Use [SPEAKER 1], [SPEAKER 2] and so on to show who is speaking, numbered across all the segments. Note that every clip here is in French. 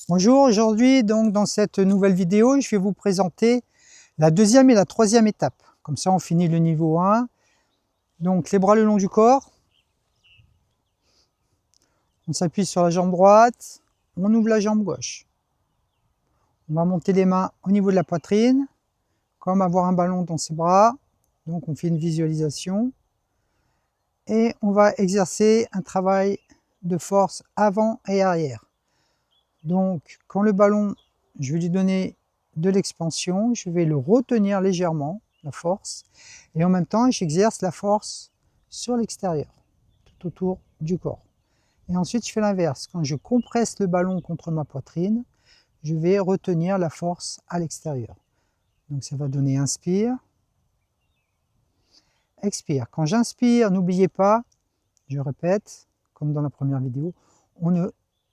[SPEAKER 1] Bonjour, aujourd'hui donc dans cette nouvelle vidéo, je vais vous présenter la deuxième et la troisième étape. Comme ça on finit le niveau 1. Donc les bras le long du corps, on s'appuie sur la jambe droite, on ouvre la jambe gauche. On va monter les mains au niveau de la poitrine, comme avoir un ballon dans ses bras. Donc on fait une visualisation. Et on va exercer un travail de force avant et arrière. Donc quand le ballon, je vais lui donner de l'expansion, je vais le retenir légèrement, la force, et en même temps j'exerce la force sur l'extérieur, tout autour du corps. Et ensuite je fais l'inverse, quand je compresse le ballon contre ma poitrine, je vais retenir la force à l'extérieur. Donc ça va donner inspire, expire. Quand j'inspire, n'oubliez pas, je répète, comme dans la première vidéo, on ne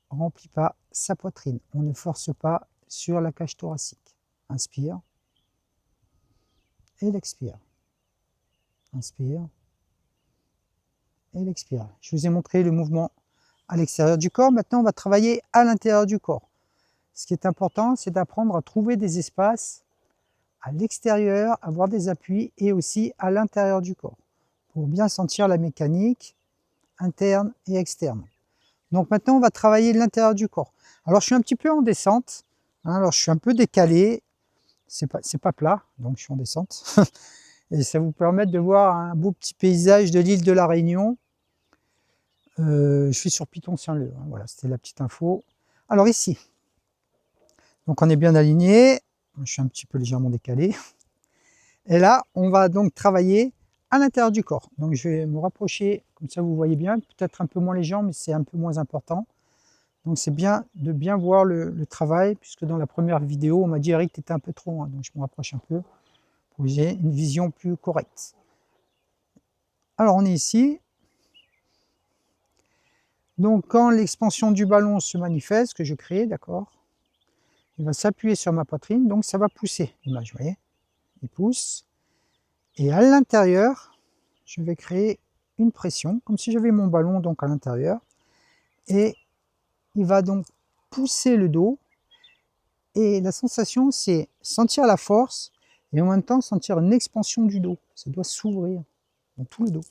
[SPEAKER 1] remplit pas sa poitrine, on ne force pas sur la cage thoracique. Inspire et l'expire. Inspire et l'expire. Je vous ai montré le mouvement à l'extérieur du corps. Maintenant, on va travailler à l'intérieur du corps. Ce qui est important, c'est d'apprendre à trouver des espaces à l'extérieur, avoir des appuis et aussi à l'intérieur du corps pour bien sentir la mécanique interne et externe. Donc maintenant, on va travailler l'intérieur du corps. Alors, je suis un petit peu en descente. Alors, je suis un peu décalé. C'est pas plat, donc je suis en descente. Et ça vous permet de voir un beau petit paysage de l'île de la Réunion. Je suis sur Piton-Saint-Leu. Voilà, c'était la petite info. Alors ici, donc on est bien aligné. Je suis un petit peu légèrement décalé. Et là, on va donc travailler à l'intérieur du corps. Donc je vais me rapprocher, comme ça vous voyez bien. Peut-être un peu moins les jambes, mais c'est un peu moins important. Donc c'est bien de bien voir le travail, puisque dans la première vidéo, on m'a dit « Eric, tu étais un peu trop loin ». Donc je me rapproche un peu pour que j'ai une vision plus correcte. Alors on est ici. Donc quand l'expansion du ballon se manifeste, que je crée, d'accord, il va s'appuyer sur ma poitrine, donc ça va pousser l'image, vous voyez, il pousse. Et à l'intérieur, je vais créer une pression, comme si j'avais mon ballon donc à l'intérieur. Et il va donc pousser le dos. Et la sensation, c'est sentir la force et en même temps sentir une expansion du dos. Ça doit s'ouvrir dans tout le dos.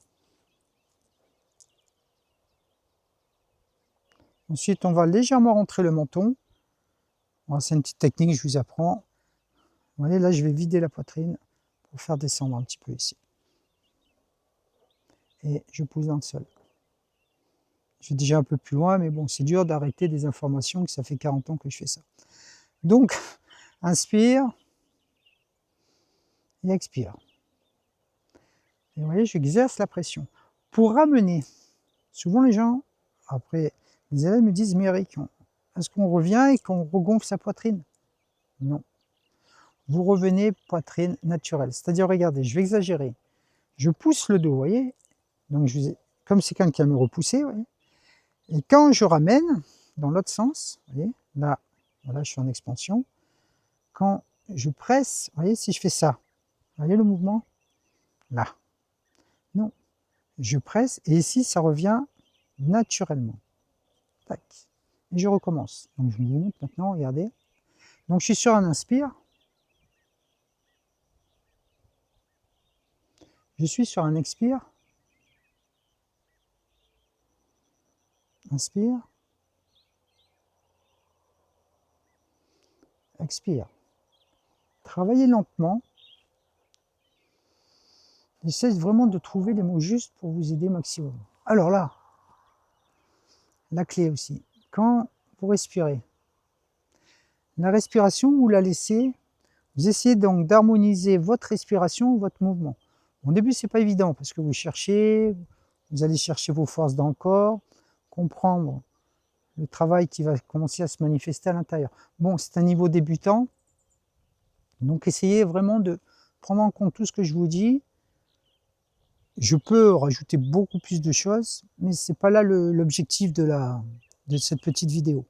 [SPEAKER 1] Ensuite, on va légèrement rentrer le menton. C'est une petite technique que je vous apprends. Vous voyez, là, je vais vider la poitrine pour faire descendre un petit peu ici. Et je pousse dans le sol. Je suis déjà un peu plus loin, mais bon, c'est dur d'arrêter des informations, que ça fait 40 ans que je fais ça. Donc, inspire et expire. Et vous voyez, j'exerce la pression. Pour ramener, souvent les gens, après, les élèves me disent, mais Eric, est-ce qu'on revient et qu'on regonfle sa poitrine? Non. Vous revenez poitrine naturelle. C'est-à-dire, regardez, je vais exagérer. Je pousse le dos, vous voyez? Donc, comme c'est quelqu'un qui a me repoussé, vous voyez? Et quand je ramène dans l'autre sens, vous voyez, là, voilà, je suis en expansion. Quand je presse, vous voyez, si je fais ça, vous voyez le mouvement? Là. Non. Je presse et ici, ça revient naturellement. Tac. Et je recommence. Donc, je vous montre maintenant, regardez. Donc, je suis sur un inspire. Je suis sur un expire. Inspire. Expire. Travaillez lentement. J'essaie vraiment de trouver les mots justes pour vous aider maximum. Alors là, la clé aussi. Quand vous respirez, la respiration, vous la laissez, vous essayez donc d'harmoniser votre respiration, votre mouvement. Au début, c'est pas évident parce que vous cherchez, vous allez chercher vos forces dans le corps, comprendre le travail qui va commencer à se manifester à l'intérieur. Bon, c'est un niveau débutant, donc essayez vraiment de prendre en compte tout ce que je vous dis. Je peux rajouter beaucoup plus de choses, mais ce n'est pas là l'objectif de cette petite vidéo.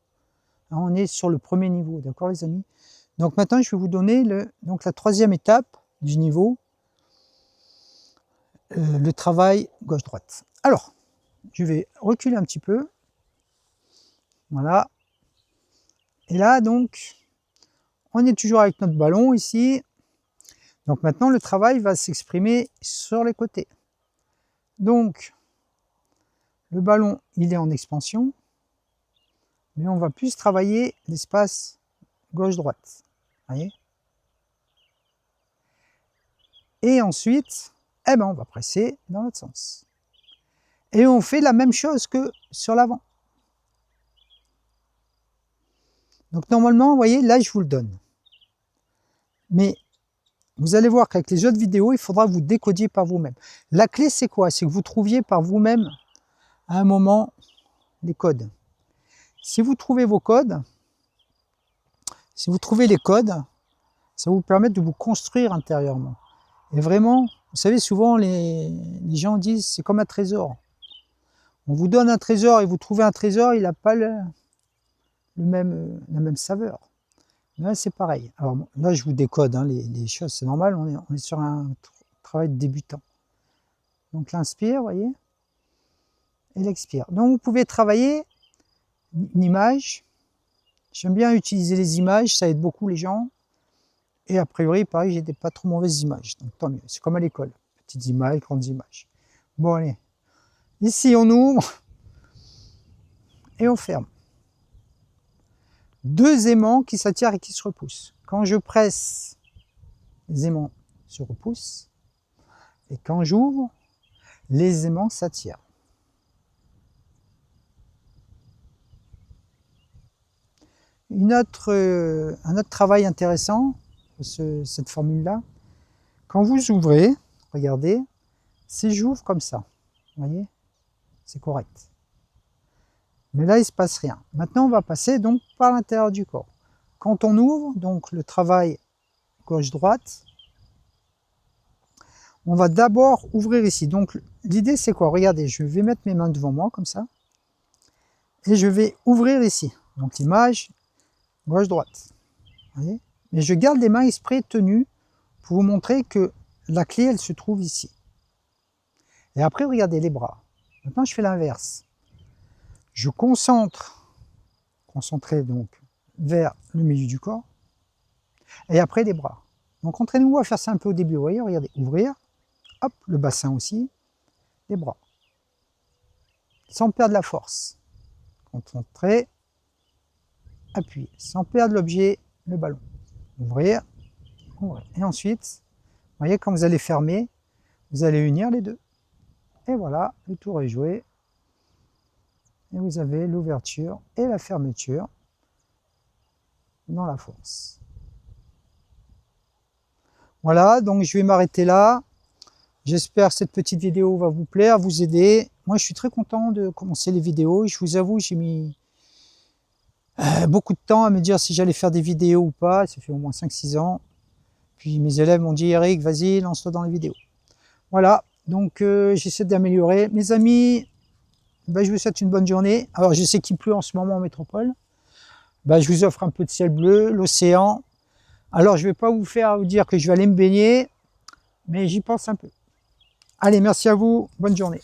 [SPEAKER 1] On est sur le premier niveau, d'accord les amis? Donc maintenant, je vais vous donner la troisième étape du niveau, le travail gauche-droite. Alors, je vais reculer un petit peu. Voilà. Et là, donc, on est toujours avec notre ballon ici. Donc maintenant, le travail va s'exprimer sur les côtés. Donc, le ballon, il est en expansion, mais on va plus travailler l'espace gauche-droite. Voyez? Et ensuite, eh ben, on va presser dans l'autre sens. Et on fait la même chose que sur l'avant. Donc normalement, vous voyez, là, je vous le donne. Mais vous allez voir qu'avec les autres vidéos, il faudra que vous décodiez par vous-même. La clé, c'est quoi? C'est que vous trouviez par vous-même, à un moment, les codes. Si vous trouvez vos codes, si vous trouvez les codes, ça va vous permettre de vous construire intérieurement. Et vraiment, vous savez, souvent, les gens disent, c'est comme un trésor. On vous donne un trésor et vous trouvez un trésor, il n'a pas la même saveur. Là, c'est pareil. Alors là, je vous décode hein, les choses, c'est normal, on est sur un travail de débutant. Donc l'inspire, vous voyez, et l'expire. Donc vous pouvez travailler une image. J'aime bien utiliser les images, ça aide beaucoup les gens. Et a priori, pareil, j'ai des pas trop mauvaises images, donc tant mieux. C'est comme à l'école, petites images, grandes images. Bon, allez. Ici, on ouvre et on ferme. Deux aimants qui s'attirent et qui se repoussent. Quand je presse, les aimants se repoussent. Et quand j'ouvre, les aimants s'attirent. Un autre travail intéressant, cette formule-là, quand vous ouvrez, regardez, si j'ouvre comme ça, vous voyez, c'est correct. Mais là, il ne se passe rien. Maintenant, on va passer donc par l'intérieur du corps. Quand on ouvre, donc le travail gauche-droite, on va d'abord ouvrir ici. Donc l'idée, c'est quoi? Regardez, je vais mettre mes mains devant moi, comme ça, et je vais ouvrir ici. Donc l'image gauche-droite. Mais je garde les mains exprès tenues pour vous montrer que la clé, elle se trouve ici. Et après, regardez les bras. Maintenant, je fais l'inverse. Je concentrer donc vers le milieu du corps, et après les bras. Donc entraînez-vous à faire ça un peu au début, vous voyez, regardez, ouvrir, hop, le bassin aussi, les bras, sans perdre la force. Concentrer, appuyer, sans perdre l'objet, le ballon. Ouvrir, ouvrir. Et ensuite, vous voyez, quand vous allez fermer, vous allez unir les deux. Et voilà, le tour est joué. Et vous avez l'ouverture et la fermeture dans la force. Voilà, donc je vais m'arrêter là. J'espère que cette petite vidéo va vous plaire, vous aider. Moi, je suis très content de commencer les vidéos. Je vous avoue, j'ai mis beaucoup de temps à me dire si j'allais faire des vidéos ou pas. Ça fait au moins 5-6 ans. Puis mes élèves m'ont dit, Eric, vas-y, lance-toi dans les vidéos. Voilà, donc j'essaie d'améliorer. Mes amis, ben, je vous souhaite une bonne journée. Alors, je sais qu'il pleut en ce moment en métropole. Ben, je vous offre un peu de ciel bleu, l'océan. Alors, je ne vais pas vous dire que je vais aller me baigner, mais j'y pense un peu. Allez, merci à vous, bonne journée.